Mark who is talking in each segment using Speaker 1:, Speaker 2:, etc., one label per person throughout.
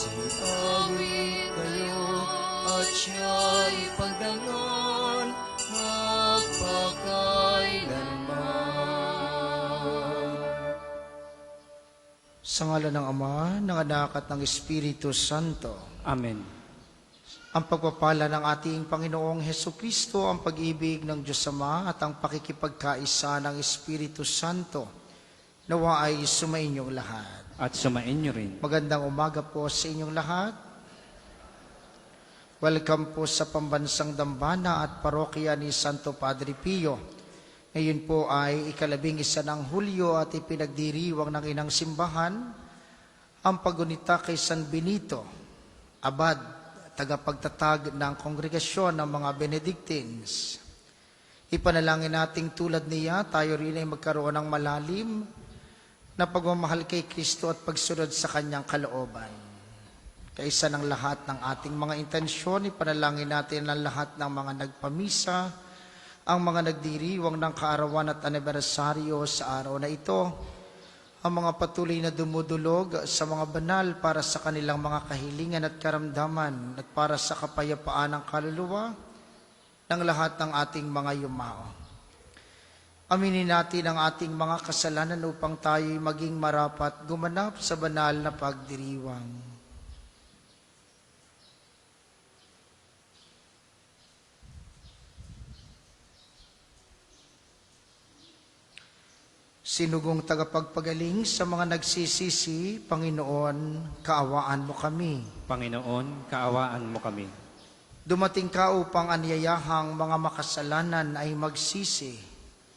Speaker 1: awit kayo at siya'y pagdangon magpakailanman.
Speaker 2: Sa ngalan ng Ama, ng Anak at ng Espiritu Santo.
Speaker 3: Amen.
Speaker 2: Ang pagpapala ng ating Panginoong Hesukristo, ang pag-ibig ng Diyos Ama at ang pakikipagkaisa ng Espiritu Santo nawa ay sumainyong lahat.
Speaker 3: At sumainyo rin.
Speaker 2: Magandang umaga po sa inyong lahat. Welcome po sa Pambansang Dambana at Parokya ni Santo Padre Pio. Ngayon po ay ika-11 ng Hulyo at ipinagdiriwang ng Inang Simbahan ang paggunita kay San Benito, abad, tagapagtatag ng kongregasyon ng mga Benedictines. Ipanalangin nating tulad niya, tayo rin ay magkaroon ng malalim na pagmamahal kay Kristo at pagsunod sa kanyang kalooban. Kaisa ng lahat ng ating mga intensyon, ipanalangin natin ang lahat ng mga nagpamisa, ang mga nagdiriwang ng kaarawan at anibersaryo sa araw na ito, ang mga patuloy na dumudulog sa mga banal para sa kanilang mga kahilingan at karamdaman at para sa kapayapaan ng kaluluwa ng lahat ng ating mga yumao. Aminin natin ang ating mga kasalanan upang tayo'y maging marapat gumanap sa banal na pagdiriwang. Sinugong tagapagpagaling sa mga nagsisisi, Panginoon, kaawaan mo kami.
Speaker 3: Panginoon, kaawaan mo kami.
Speaker 2: Dumating ka upang anyayahang mga makasalanan ay magsisi.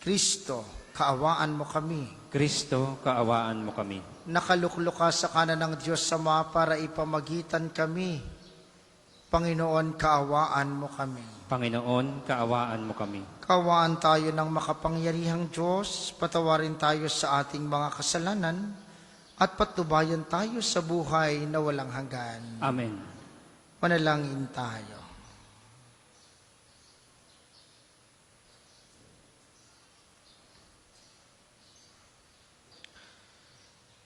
Speaker 2: Kristo, kaawaan mo kami.
Speaker 3: Kristo, kaawaan mo kami.
Speaker 2: Nakaluklok ka sa kanan ng Diyos Ama para ipamagitan kami. Panginoon, kaawaan mo kami.
Speaker 3: Panginoon, kaawaan mo kami.
Speaker 2: Kaawaan tayo ng makapangyarihang Diyos, patawarin tayo sa ating mga kasalanan, at patnubayan tayo sa buhay na walang hanggan.
Speaker 3: Amen.
Speaker 2: Manalangin tayo.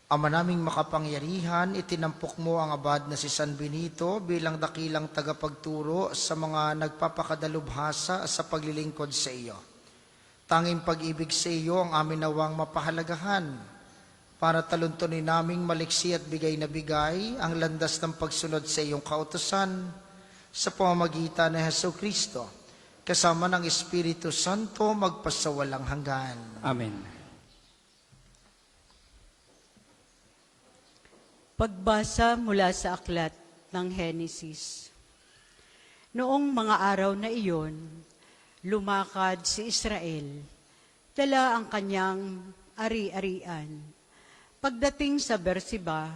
Speaker 2: Ama naming makapangyarihan, itinampok mo ang abad na si San Benito bilang dakilang tagapagturo sa mga nagpapakadalubhasa sa paglilingkod sa iyo. Tanging pag-ibig sa iyo ang amin nawang mapahalagahan para taluntunin naming maliksi at bigay na bigay ang landas ng pagsunod sa iyong kautusan sa pamamagitan ni Hesukristo, kasama ng Espiritu Santo magpasawalang hanggan.
Speaker 3: Amen.
Speaker 4: Pagbasa mula sa aklat ng Henesis. Noong mga araw na iyon, lumakad si Israel, dala ang kanyang ari-arian. Pagdating sa Berseba,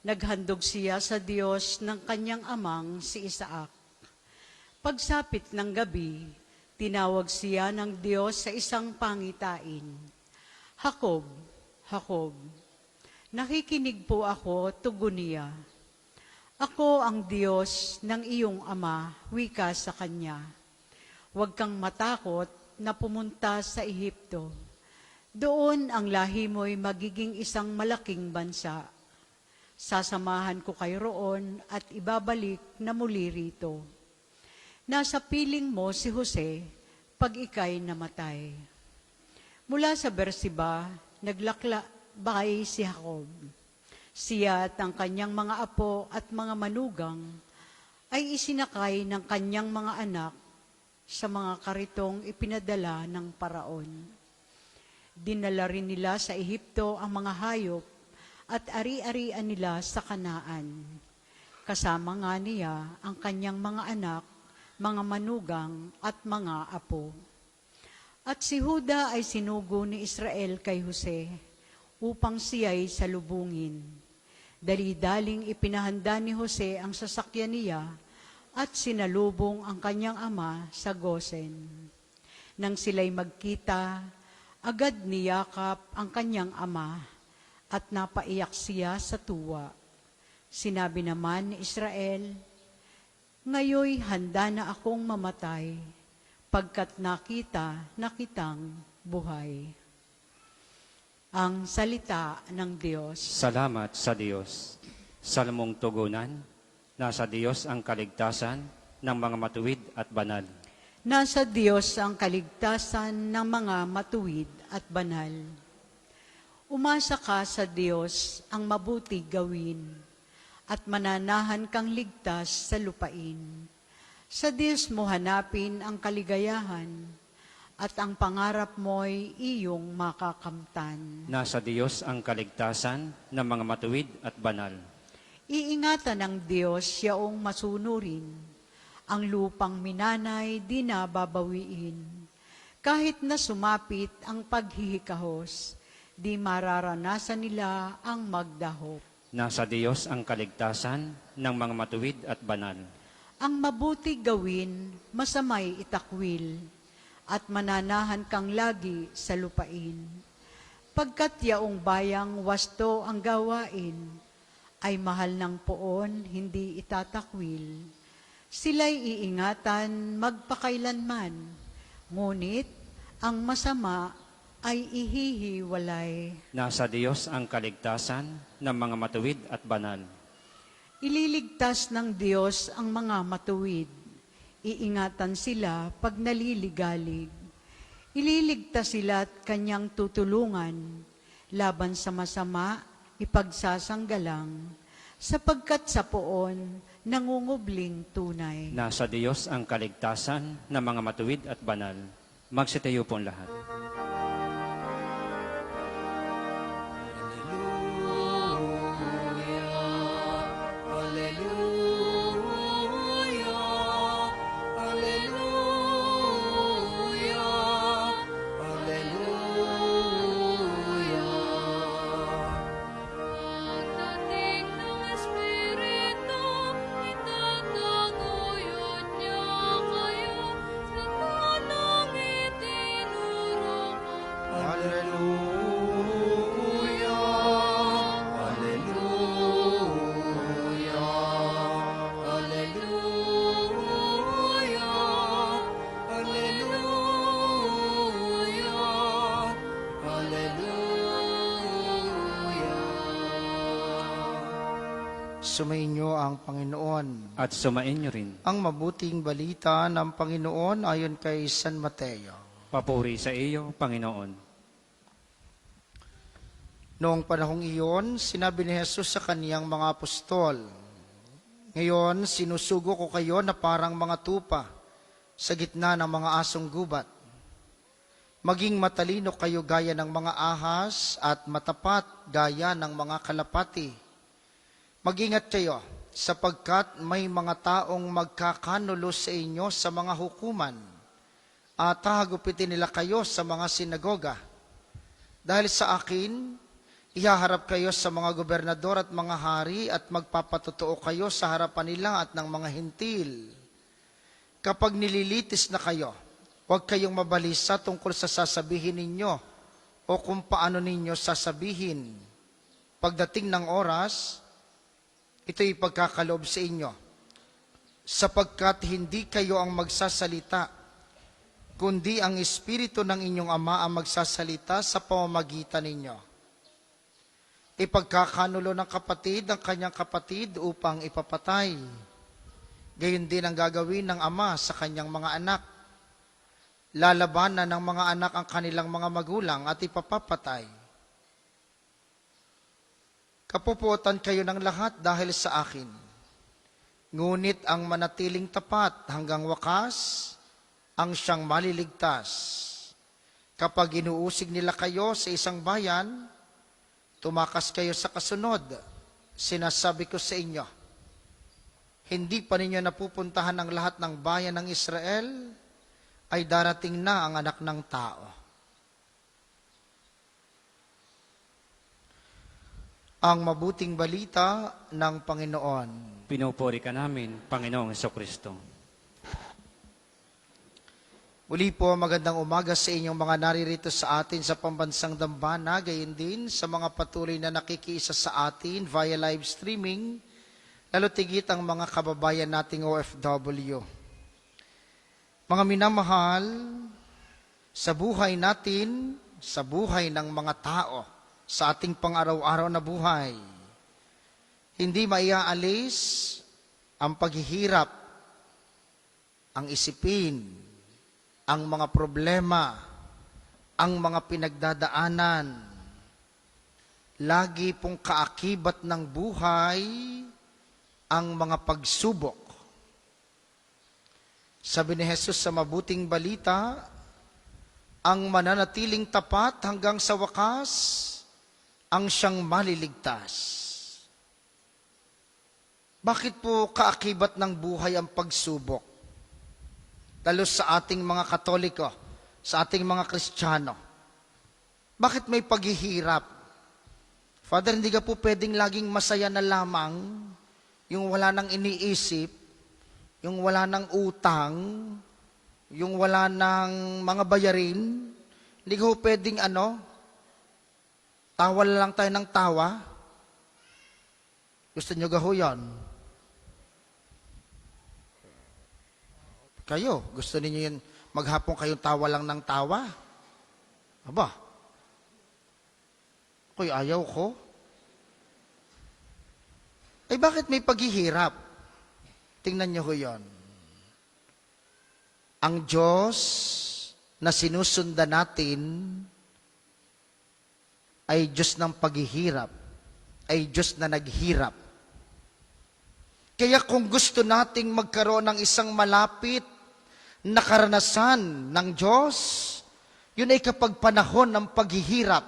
Speaker 4: naghandog siya sa Diyos ng kanyang amang si Isaac. Pagsapit ng gabi, tinawag siya ng Diyos sa isang pangitain. Jacob, Jacob. Nakikinig po ako, tugon niya. Ako ang Diyos ng iyong ama, wika sa kanya. Huwag kang matakot na pumunta sa Ehipto. Doon ang lahi mo'y magiging isang malaking bansa. Sasamahan ko kayo roon at ibabalik na muli rito. Nasa piling mo si Jose pag ika'y namatay. Mula sa Berseba, naglakbay si Jacob. Siya at ang kanyang mga apo at mga manugang ay isinakay ng kanyang mga anak sa mga karitong ipinadala ng paraon. Dinala rin nila sa Ehipto ang mga hayop at ari-arian nila sa Kanaan. Kasama nga niya ang kanyang mga anak, mga manugang at mga apo. At si Juda ay sinugo ni Israel kay Jose upang siya'y salubungin. Dali-daling ipinahanda ni Jose ang sasakyan niya at sinalubong ang kanyang ama sa Gosen. Nang sila'y magkita, agad niyakap ang kanyang ama at napaiyak siya sa tuwa. Sinabi naman ni Israel, "Ngayoy handa na akong mamatay, pagkat nakita na kitang buhay." Ang salita ng Diyos.
Speaker 3: Salamat sa Diyos. Salmong tugunan, nasa Diyos ang kaligtasan ng mga matuwid at banal.
Speaker 4: Nasa Diyos ang kaligtasan ng mga matuwid at banal. Umasa ka sa Diyos ang mabuti gawin, at mananahan kang ligtas sa lupain. Sa Diyos mo hanapin ang kaligayahan, at ang pangarap mo'y iyong makakamtan.
Speaker 3: Nasa Diyos ang kaligtasan ng mga matuwid at banal.
Speaker 4: Iingatan ng Diyos yaong masunurin, ang lupang minanay di na babawiin. Kahit na sumapit ang paghihikahos, di mararanasan nila ang magdahop.
Speaker 3: Nasa Diyos ang kaligtasan ng mga matuwid at banal.
Speaker 4: Ang mabuti gawin, masamay itakwil, at mananahan kang lagi sa lupain. Pagkat yaong bayang wasto ang gawain, ay mahal ng poon, hindi itatakwil. Sila'y iingatan magpakailanman, ngunit ang masama ay ihihiwalay.
Speaker 3: Nasa Diyos ang kaligtasan ng mga matuwid at banal.
Speaker 4: Ililigtas ng Diyos ang mga matuwid. Iingatan sila pag naliligalig. Ililigtas sila at kanyang tutulungan. Laban sa masama, ipagsasanggalang. Sapagkat sa poon, nangungubling tunay.
Speaker 3: Nasa Diyos ang kaligtasan ng mga matuwid at banal. Magsitayo pong lahat.
Speaker 1: Pagdating ng Espiritu, itataguyod niya kayo sa tanang itinuro ko.
Speaker 2: Hallelujah! Hallelujah!
Speaker 1: Hallelujah! Hallelujah! Hallelujah!
Speaker 2: Sumainyo ang Panginoon.
Speaker 3: At sumain niyo rin.
Speaker 2: Ang mabuting balita ng Panginoon ayon kay San Mateo.
Speaker 3: Papuri sa iyo, Panginoon.
Speaker 2: Noong panahong iyon, sinabi ni Jesus sa kaniyang mga apostol, "Ngayon, sinusugo ko kayo na parang mga tupa sa gitna ng mga asong gubat. Maging matalino kayo gaya ng mga ahas at matapat gaya ng mga kalapati. Mag-ingat kayo sapagkat may mga taong magkakanulo sa inyo sa mga hukuman at hahagupitin nila kayo sa mga sinagoga. Dahil sa akin, ihaharap kayo sa mga gobernador at mga hari at magpapatotoo kayo sa harapan nila at ng mga hintil. Kapag nililitis na kayo, huwag kayong mabalisa tungkol sa sasabihin ninyo o kung paano ninyo sasabihin. Pagdating ng oras, ito'y pagkakaloob sa inyo, sapagkat hindi kayo ang magsasalita, kundi ang Espiritu ng inyong Ama ang magsasalita sa pamamagitan ninyo. Ipagkakanulo ng kapatid ang kanyang kapatid upang ipapatay. Gayon din ang gagawin ng ama sa kanyang mga anak. Lalabanan ng mga anak ang kanilang mga magulang at ipapapatay. Kapupuotan kayo ng lahat dahil sa akin. Ngunit ang manatiling tapat hanggang wakas, ang siyang maliligtas. Kapag inuusig nila kayo sa isang bayan, tumakas kayo sa kasunod. Sinasabi ko sa inyo, hindi pa ninyo napupuntahan ang lahat ng bayan ng Israel, ay darating na ang anak ng tao. Ang mabuting balita ng Panginoon.
Speaker 3: Pinupuri ka namin, Panginoong Jesucristo.
Speaker 2: Muli po, magandang umaga sa inyong mga naririto sa atin sa pambansang dambana, gayon din sa mga patuloy na nakikiisa sa atin via live streaming, lalo tigit ang mga kababayan nating OFW. Mga minamahal, sa buhay natin, sa buhay ng mga tao, sa ating pang-araw-araw na buhay, Hindi maiaalis ang paghihirap, ang isipin, ang mga problema, ang mga pinagdadaanan. Lagi pong kaakibat ng buhay ang mga pagsubok. Sabi ni Jesus sa mabuting balita, ang mananatiling tapat hanggang sa wakas, ang siyang maliligtas. Bakit po kaakibat ng buhay ang pagsubok? Lalo sa ating mga Katoliko, sa ating mga Kristiyano. Bakit may paghihirap? Father, hindi ka po pwedeng laging masaya na lamang, yung wala nang iniisip, yung wala nang utang, yung wala nang mga bayarin. Hindi ka po pwedeng tawa lang tayo ng tawa. Gusto nyo gaho yan? Kayo, gusto niyo yun, maghapon kayong tawa lang ng tawa? Aba, ako'y ayaw ko. Ay bakit may paghihirap? Tingnan niyo ho yun. Ang Diyos na sinusundan natin ay Diyos ng paghihirap, ay Diyos na naghirap. Kaya kung gusto nating magkaroon ng isang malapit na karanasan ng Diyos, yun ay kapag panahon ng paghihirap.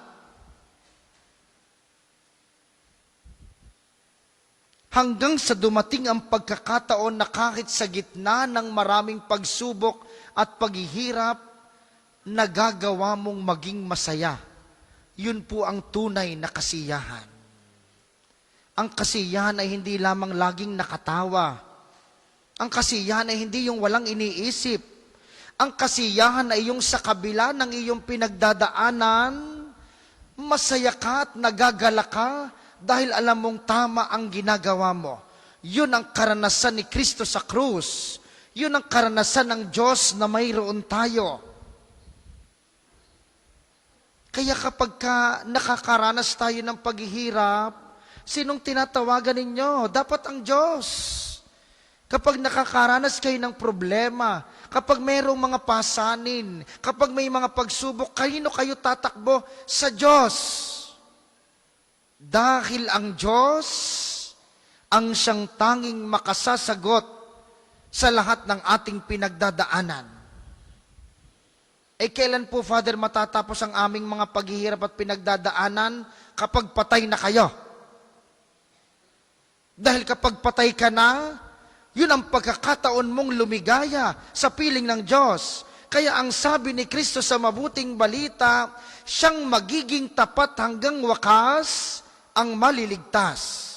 Speaker 2: Hanggang sa dumating ang pagkakataon na kahit sa gitna ng maraming pagsubok at paghihirap, nagagawa mong maging masaya. Yun po ang tunay na kasiyahan. Ang kasiyahan ay hindi lamang laging nakatawa. Ang kasiyahan ay hindi yung walang iniisip. Ang kasiyahan ay yung sa kabila ng iyong pinagdadaanan, masaya ka at nagagala ka dahil alam mong tama ang ginagawa mo. Yun ang karanasan ni Kristo sa krus. Yun ang karanasan ng Diyos na mayroon tayo. Kaya kapag nakakaranas tayo ng paghihirap, sinong tinatawagan ninyo? Dapat ang Diyos. Kapag nakakaranas kayo ng problema, kapag mayroong mga pasanin, kapag may mga pagsubok, kanino kayo tatakbo? Sa Diyos. Dahil ang Diyos ang siyang tanging makasasagot sa lahat ng ating pinagdadaanan. Kailan po, Father, matatapos ang aming mga paghihirap at pinagdadaanan? Kapag patay na kayo. Dahil kapag patay ka na, yun ang pagkakataon mong lumigaya sa piling ng Diyos. Kaya ang sabi ni Kristo sa mabuting balita, siyang magiging tapat hanggang wakas, ang maliligtas.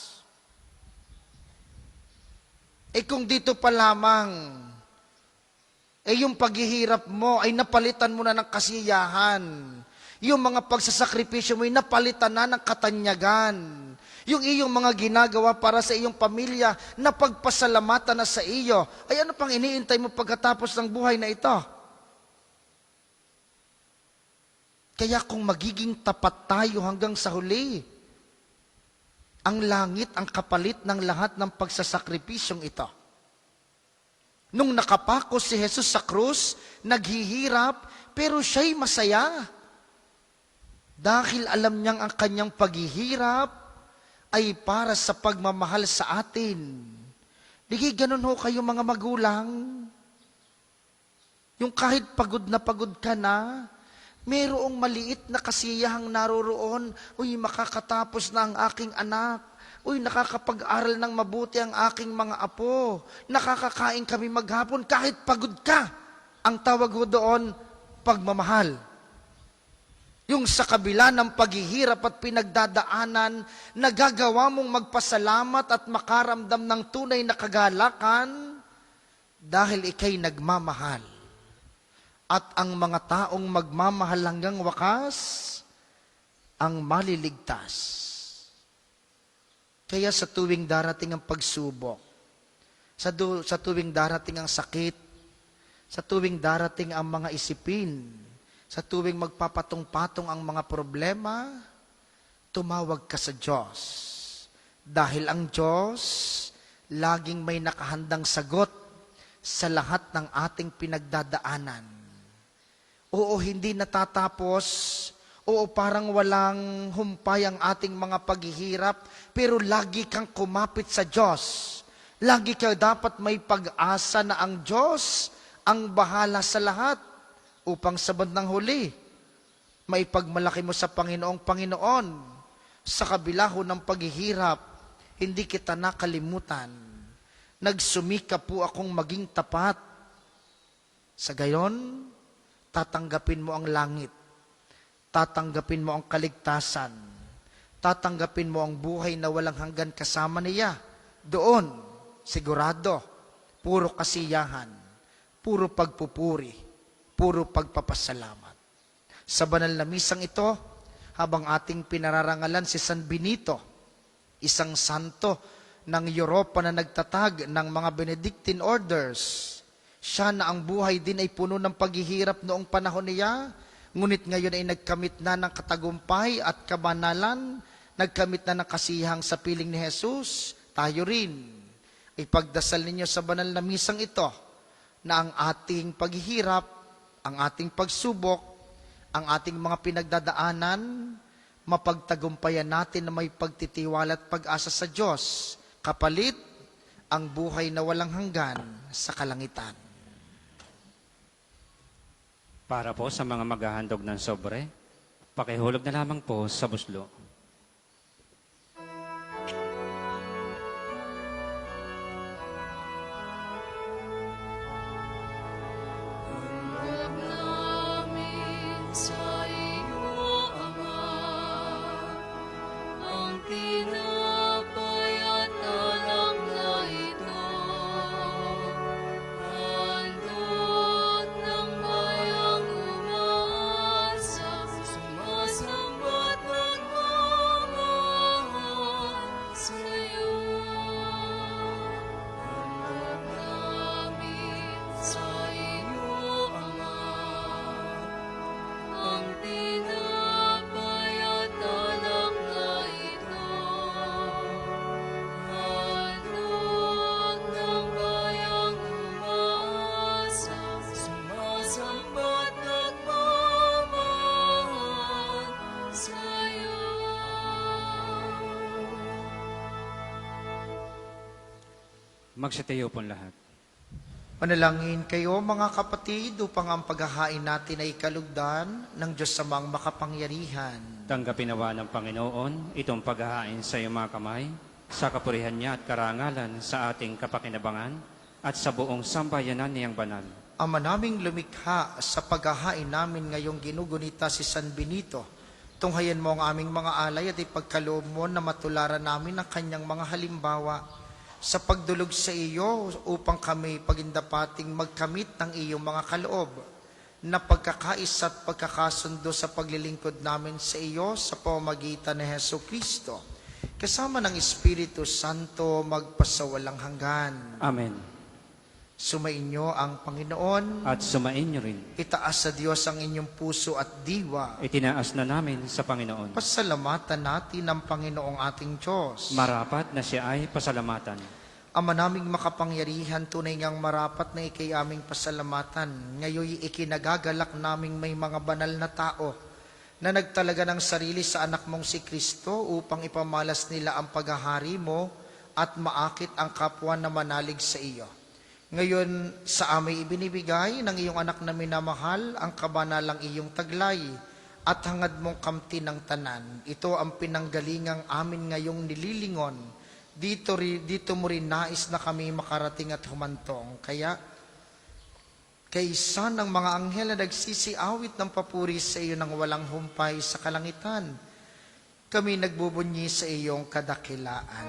Speaker 2: Kung dito pa lamang, yung paghihirap mo ay napalitan mo na ng kasiyahan. Yung mga pagsasakripisyo mo ay napalitan na ng katanyagan. Yung iyong mga ginagawa para sa iyong pamilya, napagpasalamatan na sa iyo, ay ano pang iniintay mo pagkatapos ng buhay na ito? Kaya kung magiging tapat tayo hanggang sa huli, ang langit ang kapalit ng lahat ng pagsasakripisyong ito. Nung nakapako si Jesus sa krus, naghihirap, pero siya'y masaya. Dahil alam niyang ang kanyang paghihirap ay para sa pagmamahal sa atin. Di ganun ho kayo mga magulang. Yung kahit pagod ka na, mayroong maliit na kasiyahang naroroon, uy, makakatapos na ang aking anak. Uy, nakakapag-aral ng mabuti ang aking mga apo. Nakakakain kami maghapon kahit pagod ka. Ang tawag ho doon, pagmamahal. Yung sa kabila ng paghihirap at pinagdadaanan, nagagawa mong magpasalamat at makaramdam ng tunay na kagalakan dahil ikay nagmamahal. At ang mga taong magmamahal hanggang wakas, ang maliligtas. Kaya sa tuwing darating ang pagsubok, sa tuwing darating ang sakit, sa tuwing darating ang mga isipin, sa tuwing magpapatong-patong ang mga problema, tumawag ka sa Diyos. Dahil ang Diyos, laging may nakahandang sagot sa lahat ng ating pinagdadaanan. Oo, hindi natatapos. Oo, parang walang humpay ang ating mga paghihirap, pero lagi kang kumapit sa Diyos. Lagi ka dapat may pag-asa na ang Diyos ang bahala sa lahat upang sa bandang huli, maipagmalaki mo sa Panginoon. Sa kabila ho ng paghihirap, hindi kita nakalimutan. Nagsumika po akong maging tapat. Sa gayon, tatanggapin mo ang langit. Tatanggapin mo ang kaligtasan. Tatanggapin mo ang buhay na walang hanggan kasama niya. Doon, sigurado, puro kasiyahan, puro pagpupuri, puro pagpapasalamat. Sa banal na misang ito, habang ating pinararangalan si San Benito, isang santo ng Europa na nagtatag ng mga Benedictine orders. Siya na ang buhay din ay puno ng paghihirap noong panahon niya, ngunit ngayon ay nagkamit na ng katagumpay at kabanalan, nagkamit na ng kasihang sa piling ni Jesus. Tayo rin, ipagdasal ninyo sa banal na misang ito na ang ating paghihirap, ang ating pagsubok, ang ating mga pinagdadaanan, mapagtagumpayan natin na may pagtitiwala at pag-asa sa Diyos, kapalit ang buhay na walang hanggan sa kalangitan.
Speaker 3: Para po sa mga maghahandog ng sobre, pakihulog na lamang po sa buslo.
Speaker 1: Huwag namin sa iyo, Ama, ang tinapay at alak na ito. Handog ng bayang umaasa, sumasambat nagmamahal sa iyo. Handog namin sa iyo, Ama, ang tinapay at alak na ito. Handog ng bayang umaasa, sumasambat nagmamahal sa iyo.
Speaker 3: Magsitayo po lahat.
Speaker 2: Manalangin kayo mga kapatid upang ang paghahain natin ay kalugdan ng Diyos samang makapangyarihan.
Speaker 3: Tanggapin nawa ng Panginoon itong paghahain sa iyong mga kamay, sa kapurihan niya at karangalan sa ating kapakinabangan at sa buong sambayanan niyang banal.
Speaker 2: Ama naming lumikha, sa paghahain namin ngayong ginugunita si San Benito, tunghayan mo ang aming mga alay at ipagkaloob mo na matularan namin ang kanyang mga halimbawa sa pagdulog sa iyo upang kami pagindapating magkamit ng iyong mga kaloob na pagkakaisa at pagkakasundo sa paglilingkod namin sa iyo sa pamamagitan ni Hesus Kristo, kasama ng Espiritu Santo magpasawalang hanggan.
Speaker 3: Amen.
Speaker 2: Sumainyo ang Panginoon.
Speaker 3: At sumain niyo rin.
Speaker 2: Itaas sa Diyos ang inyong puso at diwa.
Speaker 3: Itinaas na namin sa Panginoon.
Speaker 2: Pasalamatan natin ang Panginoong ating Diyos.
Speaker 3: Marapat na siya ay pasalamatan.
Speaker 2: Ama naming makapangyarihan, tunay ngang marapat na ikay aming pasalamatan. Ngayon ikinagagalak naming may mga banal na tao na nagtalaga ng sarili sa anak mong si Kristo upang ipamalas nila ang paghahari mo at maakit ang kapwa na manalig sa iyo. Ngayon sa aming ibinibigay ng iyong anak na minamahal ang kabanalang iyong taglay at hangad mong kamti ng tanan. Ito ang pinanggalingang amin ngayong nililingon. Dito mo rin nais na kami makarating at humantong. Kaya, kaysa ng mga anghel na nagsisiawit ng papuri sa iyo ng walang humpay sa kalangitan, kami nagbubunyi sa iyong kadakilaan.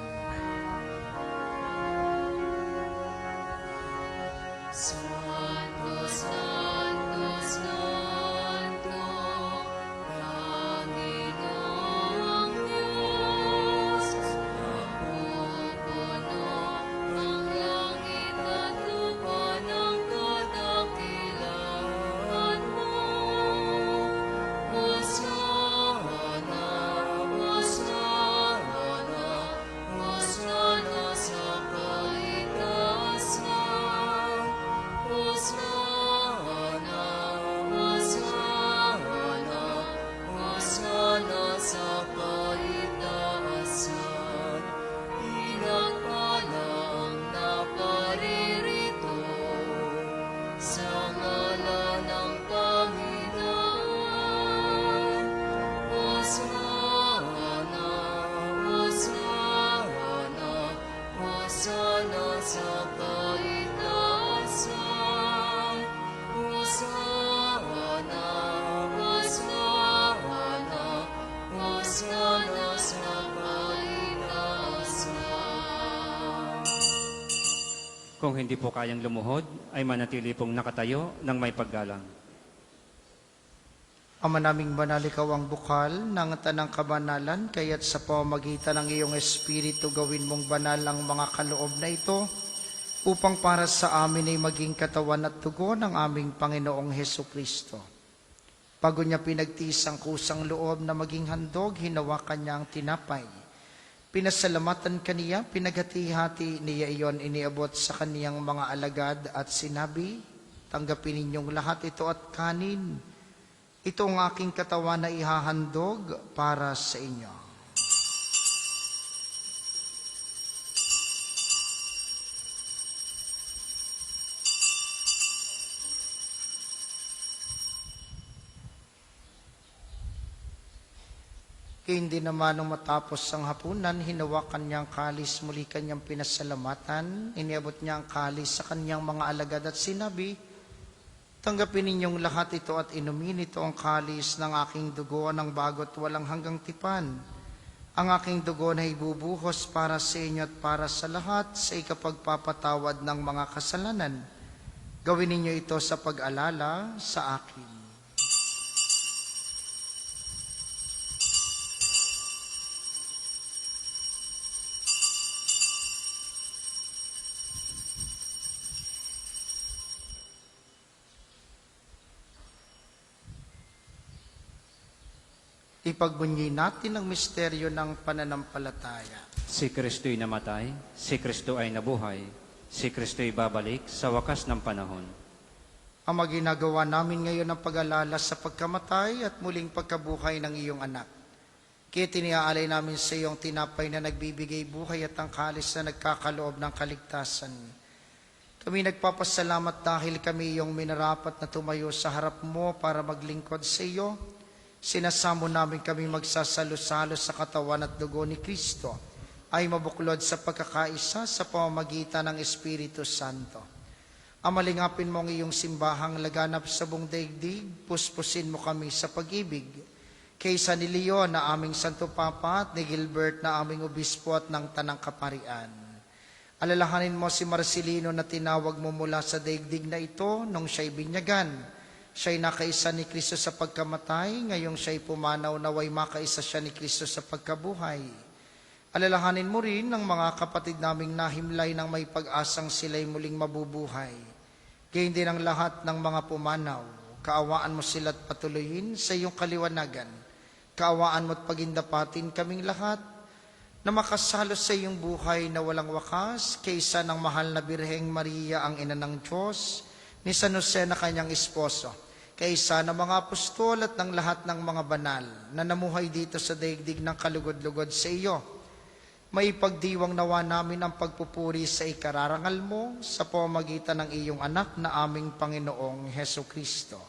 Speaker 1: Santo, Santo, Santo, Panginoong Diyos, napupuno ang langit at lupa ng kadakilaan mo. Hosana, Hosana,
Speaker 3: Kung hindi po kayang lumuhod, ay manatili pong nakatayo ng may paggalang.
Speaker 2: Ama naming banal, ikaw ang bukal ng tanang kabanalan, kaya't sa pamamagitan ng iyong Espiritu gawin mong banal ang mga kaloob na ito, upang para sa amin ay maging katawan at dugo ng aming Panginoong Heso Kristo. Bago niya pinagtiis ang kusang loob na maging handog, hinawakan niya ang tinapay. Pinasalamatan kaniya, pinaghati-hati niya iyon, iniabot sa kaniyang mga alagad at sinabi, tanggapin ninyong lahat ito at kanin. Ito ang aking katawan na ihahandog para sa inyo. Hindi naman nung matapos ang hapunan, hinawakan niya ang kalis, muli kanyang pinasalamatan, iniabot niya ang kalis sa kanyang mga alagad at sinabi, tanggapin ninyong lahat ito at inumin, ito ang kalis ng aking dugo ng bago't walang hanggang tipan. Ang aking dugo na ibubuhos para sa inyo at para sa lahat sa ikapagpapatawad ng mga kasalanan. Gawin ninyo ito sa pag-alala sa akin. Ipagbunyi natin ang misteryo ng pananampalataya.
Speaker 3: Si Kristo'y namatay, si Kristo ay nabuhay, si Kristo'y babalik sa wakas ng panahon.
Speaker 2: Ang maginagawa namin ngayon ang pag-alala sa pagkamatay at muling pagkabuhay ng iyong anak. Kaya tiniaalay namin sa iyong tinapay na nagbibigay buhay at ang kalis na nagkakaloob ng kaligtasan. Kami nagpapasalamat dahil kami iyong minarapat na tumayo sa harap mo para maglingkod sa iyo. Sinasamo namin kami magsasalo-salo sa katawan at dugo ni Kristo ay mabuklod sa pagkakaisa sa pamamagitan ng Espiritu Santo. Amalingapin mo ang iyong simbahang laganap sa buong daigdig, puspusin mo kami sa pag-ibig. Kaysa ni Leon na aming Santo Papa at ni Gilbert na aming obispo at ng Tanang Kaparian. Alalahanin mo si Marcelino na tinawag mo mula sa daigdig na ito nung siya'y binyagan. Siya'y nakaisa ni Kristo sa pagkamatay, ngayong siya'y pumanaw naway makaisa siya ni Kristo sa pagkabuhay. Alalahanin mo rin ang mga kapatid naming nahimlay ng may pag-asang sila'y muling mabubuhay. Gayon din ang lahat ng mga pumanaw. Kaawaan mo sila't patuloyin sa iyong kaliwanagan. Kaawaan mo't pagindapatin kaming lahat na makasalo sa iyong buhay na walang wakas, kaysa ng mahal na Birheng Maria ang ina ng Diyos, ni San Jose na kanyang esposo, kaysa ng mga apostol at ng lahat ng mga banal na namuhay dito sa daigdig ng kalugod-lugod sa iyo. Maipagdiwang nawa namin ang pagpupuri sa ikararangal mo sa pamamagitan ng iyong anak na aming Panginoong Heso Kristo.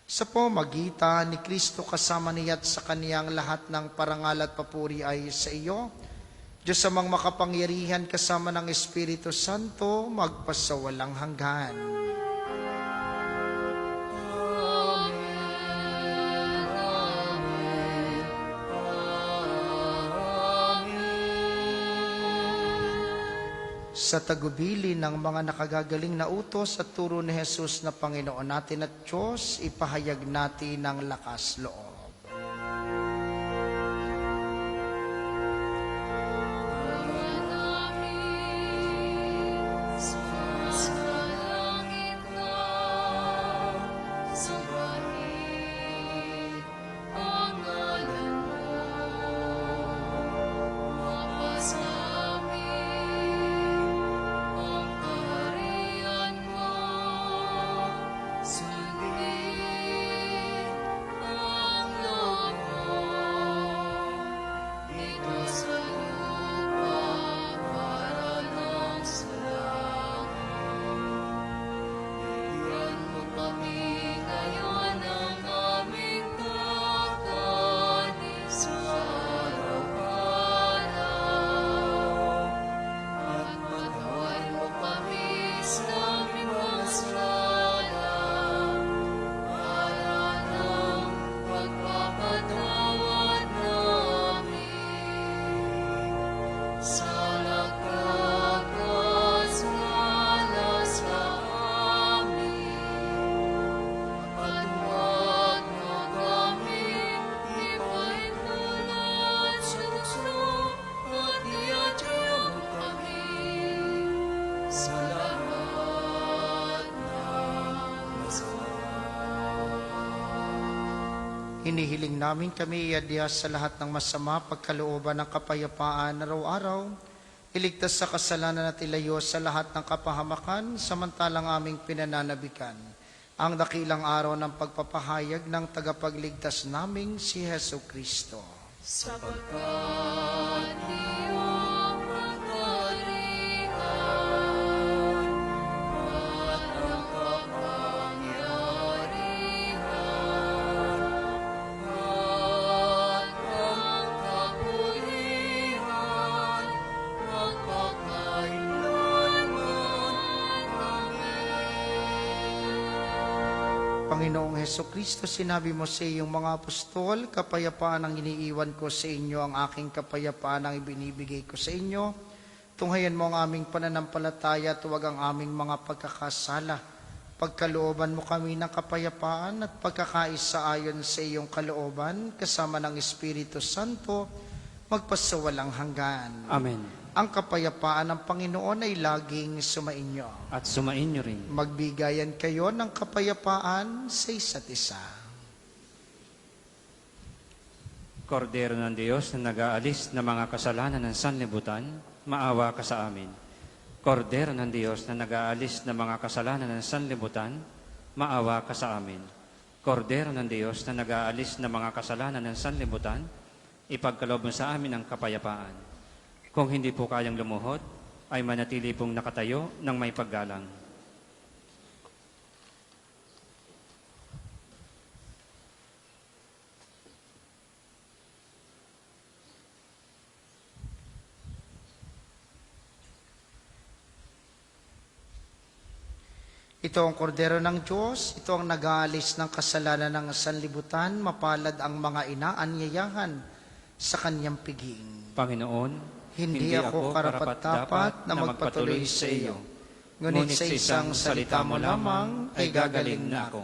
Speaker 2: Sa pamamagitan ni Kristo kasama niya at sa kaniyang lahat ng parangal at papuri ay sa iyo, Diyos amang makapangyarihan kasama ng Espiritu Santo, magpasawalang hanggan. Sa tagubili ng mga nakagagaling na utos at turo ni Jesus na Panginoon natin at Diyos, ipahayag natin ng lakas loob. Hinihiling namin kami iadya sa lahat ng masama, pagkalooban ng kapayapaan araw-araw, iligtas sa kasalanan at ilayo sa lahat ng kapahamakan, samantalang aming pinananabikan ang dakilang araw ng pagpapahayag ng tagapagligtas naming si Hesu Kristo.
Speaker 1: Sapagkat iyong kaharian at ang kapangyarihan at ang kapulihan magpakailanman. Amen.
Speaker 2: Panginoong Heso Kristo, sinabi mo sa iyong mga apostol, kapayapaan ang iniiwan ko sa inyo, ang aking kapayapaan ang ibinibigay ko sa inyo. Tunghayan mo ang aming pananampalataya at huwag ang aming mga pagkakasala. Pagkalooban mo kami ng kapayapaan at pagkakaisa ayon sa iyong kalooban, kasama ng Espiritu Santo, magpasawalang hanggan.
Speaker 3: Amen.
Speaker 2: Ang kapayapaan ng Panginoon ay laging sumainyo.
Speaker 3: At sumainyo rin.
Speaker 2: Magbigayan kayo ng kapayapaan sa isa't isa.
Speaker 3: Kordero ng Diyos na nag-aalis ng mga kasalanan ng sanlibutan, maawa ka sa amin. Kordero ng Diyos na nag-aalis ng mga kasalanan ng sanlibutan, maawa ka sa amin. Kordero ng Diyos na nag-aalis ng mga kasalanan ng sanlibutan, ipagkaloob mo sa amin ang kapayapaan. Kung hindi po kayang lumuhod, ay manatili pong nakatayo ng may paggalang.
Speaker 2: Ito ang kordero ng Diyos, ito ang nag-aalis ng kasalanan ng sanlibutan, mapalad ang mga inaanyayahan sa kanyang piging.
Speaker 3: Panginoon,
Speaker 2: Hindi ako karapat-dapat na magpatuloy sa iyo, ngunit sa isang salita mo lamang ay gagaling na ako.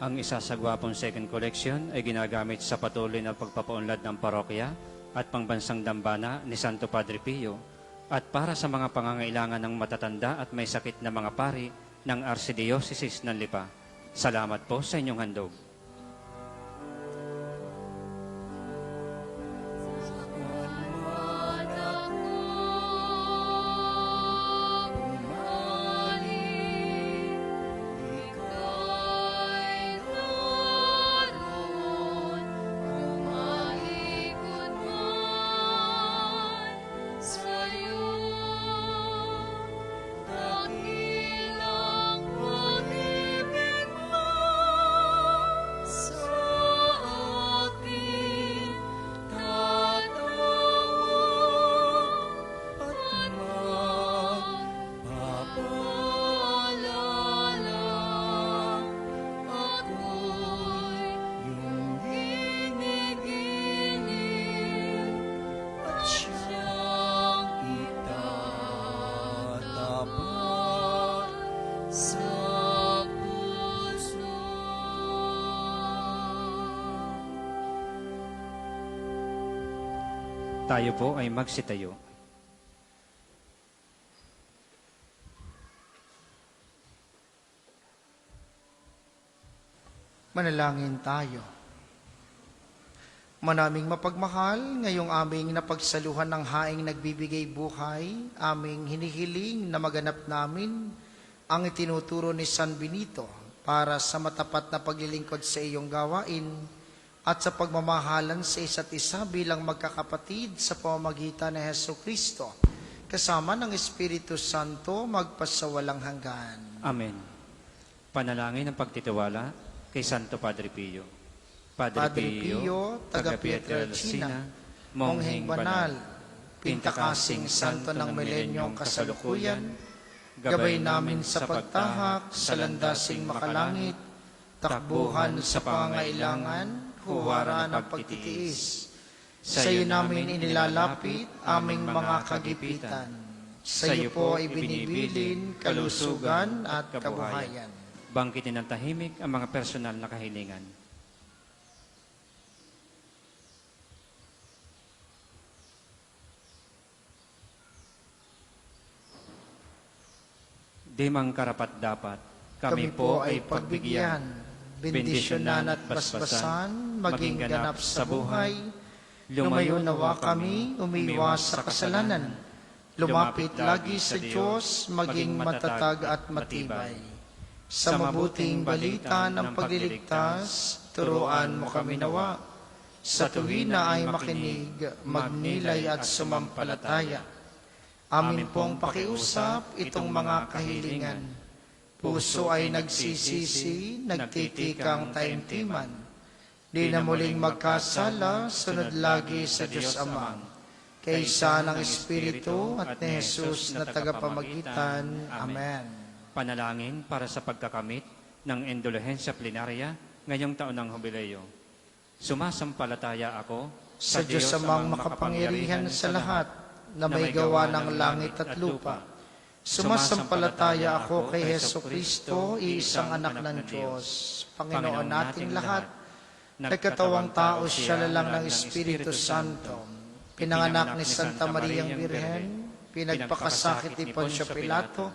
Speaker 3: Ang isasagwapong second collection ay ginagamit sa patuloy na pagpapaunlad ng parokya at pangbansang dambana ni Santo Padre Pio at para sa mga pangangailangan ng matatanda at may sakit na mga pari ng Archdiocese ng Lipa. Salamat po sa inyong handog. Tayo po ay magsitayo.
Speaker 2: Manalangin tayo. Manaming mapagmahal, ngayong aming napagsaluhan ng haing nagbibigay buhay, aming hinihiling na maganap namin ang itinuturo ni San Benito para sa matapat na paglilingkod sa iyong gawain at sa pagmamahalan sa isa't isa bilang magkakapatid sa pamamagitan ni Hesukristo, kasama ng Espiritu Santo magpasawalang hanggan.
Speaker 3: Amen. Panalangin ng pagtitiwala kay Santo Padre Pio.
Speaker 2: Padre Pio, taga Pietrelcina, Mongheng Banal, Pintakasing Santo ng Milenyong kasalukuyan, gabay namin sa pagtahak, sa landasing makalangit, takbuhan sa pangangailangan, huwara ng pagtitiis. Sa iyo namin inilalapit aming mga kagipitan. Sa iyo po ay binibilin kalusugan at kabuhayan.
Speaker 3: Bangkitin ng tahimik ang mga personal na kahilingan. Di mang karapat-dapat, kami po ay pagbigyan, bendisyonan at basbasan, maging ganap sa buhay. Lumayo nawa kami, umiwas sa kasalanan. Lumapit lagi sa Diyos, maging matatag at matibay. Sa mabuting balita ng pagliligtas, turuan mo kami nawa. Sa tuwina ay makinig, magnilay at sumampalataya. Amin pong pakiusap itong mga kahilingan. Puso ay nagsisisi, nagtitikang taimtiman. Di na muling magkasala, sunod lagi sa Diyos Ama. Kaysa ng Espiritu at ni Jesus na tagapamagitan. Amen. Panalangin para sa pagkakamit ng indulhensya plenaria ngayong taon ng Jubileo. Sumasampalataya ako
Speaker 2: Sa Diyos Amang makapangyarihan sa lahat, na may gawa ng langit at lupa. Sumasampalataya ako kay Hesukristo, iisang anak ng Diyos, Panginoon nating lahat. Nagkatawang tao siya lalang ng Espiritu Santo. Pinanganak ni Santa Mariang Birhen, pinagpakasakit ni Poncio Pilato,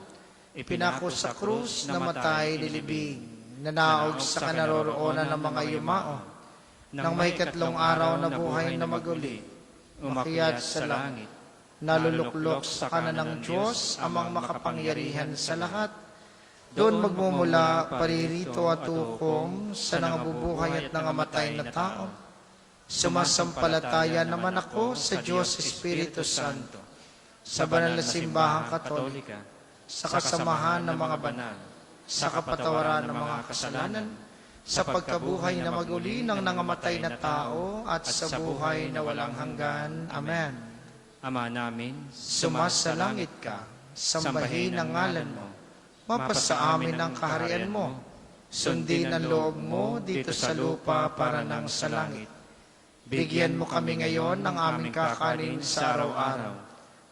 Speaker 2: ipinako sa krus, namatay, nilibing, nanaog sa kanaroroonan ng mga yumao, nang may katlong araw na buhay na maguli, umakyat sa langit, naluluklok sa kanan ng Diyos, amang makapangyarihan sa lahat. Doon magmumula paririto at hukom sa nangabubuhay at nangamatay na tao. Sumasampalataya naman ako sa Diyos Espiritu Santo, sa banal na simbahang Katolika, sa kasamahan ng mga banal, sa kapatawaran ng mga kasalanan, sa pagkabuhay na maguli ng nangamatay na tao at sa buhay na walang hanggan. Amen.
Speaker 3: Ama namin,
Speaker 2: Sumasalangit ka, sambahin ang ngalan mo, mapasa amin ang kaharian mo, sundin ang loob mo dito sa lupa para nang sa langit. Bigyan mo kami ngayon ng aming kakanin sa araw-araw,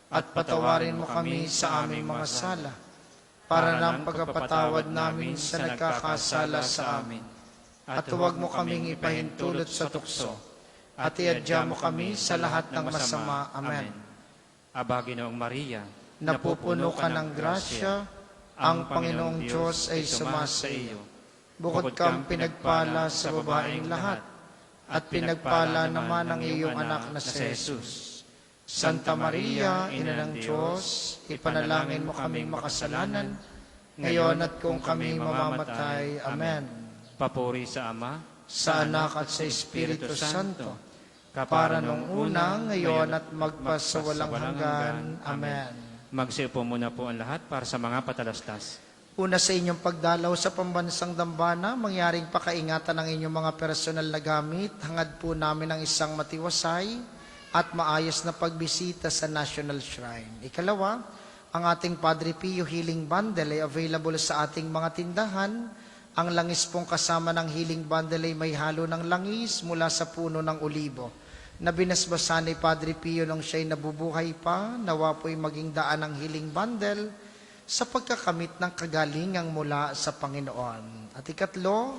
Speaker 2: at patawarin mo kami sa aming mga sala, para nang pagpapatawad namin sa nagkakasala sa amin. at huwag mo kaming ipahintulot sa tukso, at iadya mo kami sa lahat ng masama. Amen.
Speaker 3: Aba, Ginoong Maria,
Speaker 2: Napupuno ka ng grasya, ang Panginoong Diyos ay sumasa iyo. Bukod kang pinagpala sa babaeng lahat, at pinagpala naman ang iyong anak na si Jesus. Santa Maria, Ina ng Diyos, ipanalangin mo kaming makasalanan, ngayon at kung kami mamamatay. Amen.
Speaker 3: Papuri sa Ama,
Speaker 2: Sa Anak at sa Espiritu Santo, kapara nung una, ngayon at magpasawalang hanggan. Amen.
Speaker 3: Magsiupo muna po ang lahat para sa mga patalastas.
Speaker 2: Una sa inyong pagdalaw sa pambansang dambana, mangyaring pakaingatan ng inyong mga personal na gamit, hangad po namin ang isang matiwasay at maayos na pagbisita sa National Shrine. Ikalawa, ang ating Padre Pio Healing Bundle ay available sa ating mga tindahan. Ang langis pong kasama ng Healing Bundle ay may halo ng langis mula sa puno ng olibo na binasbasan ni Padre Pio nung siya'y nabubuhay pa. Nawa po'y maging daan ng Healing Bundle sa pagkakamit ng kagalingang mula sa Panginoon. At ikatlo,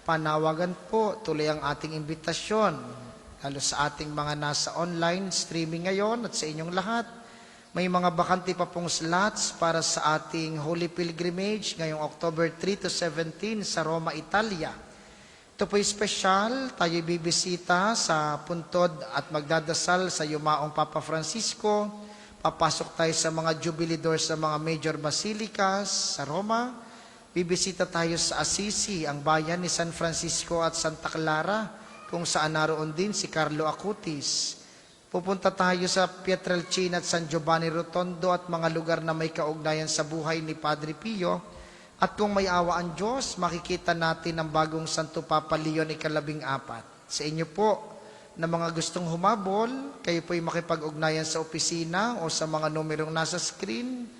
Speaker 2: panawagan po, tuloy ang ating imbitasyon, lalo sa ating mga nasa online streaming ngayon at sa inyong lahat. May mga bakante pa pong slots para sa ating Holy Pilgrimage ngayong October 3 to 17 sa Roma, Italia. Ito po'y special, tayo bibisita sa puntod at magdadasal sa yumaong Papa Francisco. Papasok tayo sa mga Jubilee doors sa mga major basilicas sa Roma. Bibisita tayo sa Assisi, ang bayan ni San Francisco at Santa Clara, kung saan naroon din si Carlo Acutis. Pupunta tayo sa Pietrelcina at San Giovanni Rotondo at mga lugar na may kaugnayan sa buhay ni Padre Pio. At kung may awa ang Diyos, makikita natin ang bagong Santo Papa Leon ika-14. Sa inyo po na mga gustong humabol, kayo po'y makipag-ugnayan sa opisina o sa mga numerong nasa screen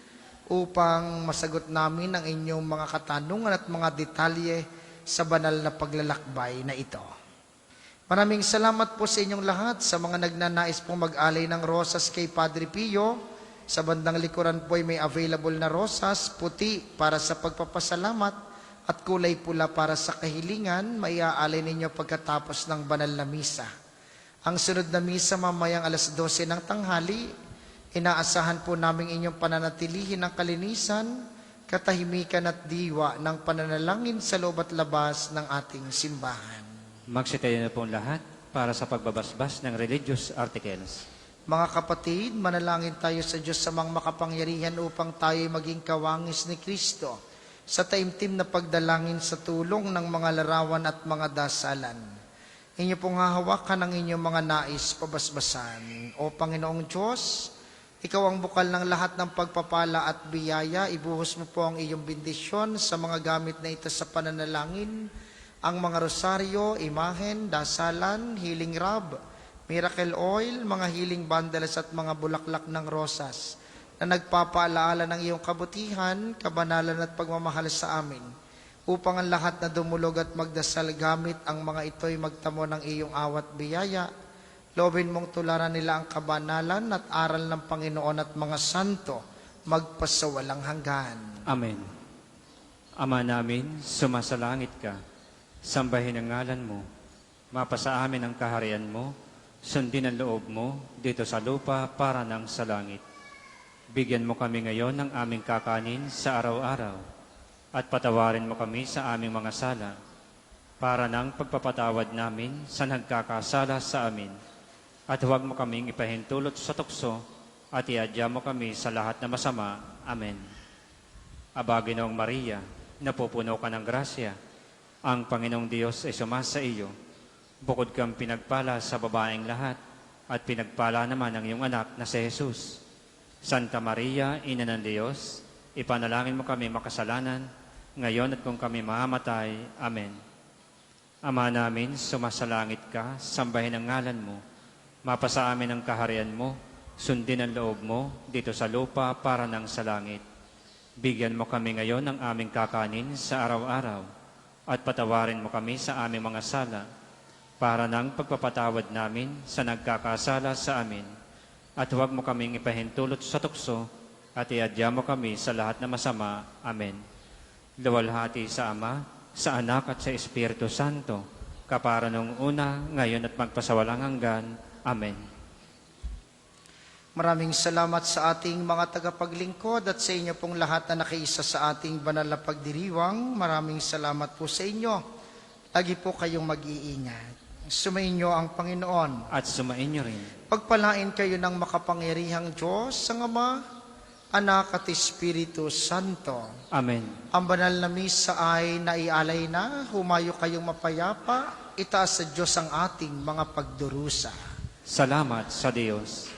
Speaker 2: upang masagot namin ang inyong mga katanungan at mga detalye sa banal na paglalakbay na ito. Maraming salamat po sa inyong lahat sa mga nagnanais pong mag-alay ng rosas kay Padre Pio. Sa bandang likuran po ay may available na rosas, puti para sa pagpapasalamat at kulay pula para sa kahilingan. Maiaalay ninyo pagkatapos ng banal na misa. Ang sunod na misa mamayang alas 12 ng tanghali. Inaasahan po namin inyong pananatilihin ang kalinisan, katahimikan at diwa ng pananalangin sa loob at labas ng ating simbahan.
Speaker 3: Magsitayo na po ang lahat para sa pagbabasbas ng religious articles.
Speaker 2: Mga kapatid, manalangin tayo sa Diyos sa mga makapangyarihan upang tayo'y maging kawangis ni Kristo sa taimtim na pagdalangin sa tulong ng mga larawan at mga dasalan. Inyo pong hahawakan ang inyong mga nais pabasbasan. O Panginoong Diyos, Ikaw ang bukal ng lahat ng pagpapala at biyaya. Ibuhos mo po ang iyong bendisyon sa mga gamit na ito sa pananalangin, ang mga rosaryo, imahen, dasalan, healing rub, miracle oil, mga healing bundles at mga bulaklak ng rosas na nagpapaalaala ng iyong kabutihan, kabanalan at pagmamahal sa amin, upang ang lahat na dumulog at magdasal gamit ang mga ito'y magtamo ng iyong awat biyaya. Loobin mong tularan nila ang kabanalan at aral ng Panginoon at mga santo magpasawalang hanggan.
Speaker 3: Amen. Ama namin, sumasalangit ka. Sambahin ang ngalan mo. Mapasa amin ang kaharian mo. Sundin ang loob mo dito sa lupa para nang sa langit. Bigyan mo kami ngayon ng aming kakanin sa araw-araw. At patawarin mo kami sa aming mga sala para nang pagpapatawad namin sa nagkakasala sa amin. At huwag mo kaming ipahintulot sa tukso at iadya mo kami sa lahat na masama. Amen. Aba, Ginoong Maria, napupuno ka ng grasya. Ang Panginoong Diyos ay sumasa iyo. Bukod kang pinagpala sa babaeng lahat at pinagpala naman ang iyong anak na si Jesus. Santa Maria, Ina ng Diyos, ipanalangin mo kami makasalanan, ngayon at kung kami mamamatay. Amen. Ama namin, sumasalangit ka, sambahin ang ngalan mo. Mapasa amin ang kaharian mo, sundin ang loob mo dito sa lupa para nang sa langit. Bigyan mo kami ngayon ng aming kakanin sa araw-araw at patawarin mo kami sa aming mga sala para nang pagpapatawad namin sa nagkakasala sa amin. At huwag mo kaming ipahintulot sa tukso at iadya mo kami sa lahat na masama. Amen. Luwalhati sa Ama sa Anak at sa Espiritu Santo, kapara nung una, ngayon at magpasawalang hanggan. Amen.
Speaker 2: Maraming salamat sa ating mga tagapaglingkod at sa inyo pong lahat na nakiisa sa ating banal na pagdiriwang. Maraming salamat po sa inyo. Lagi po kayong mag-iingat. Sumainyo ang Panginoon.
Speaker 3: At sumainyo rin.
Speaker 2: Pagpalain kayo ng makapangyarihang Diyos, ang Ama, Anak at Espiritu Santo.
Speaker 3: Amen.
Speaker 2: Ang banal na misa ay naialay na. Humayo kayong mapayapa. Itaas sa Diyos ang ating mga pagdurusa.
Speaker 3: Salamat sa Diyos.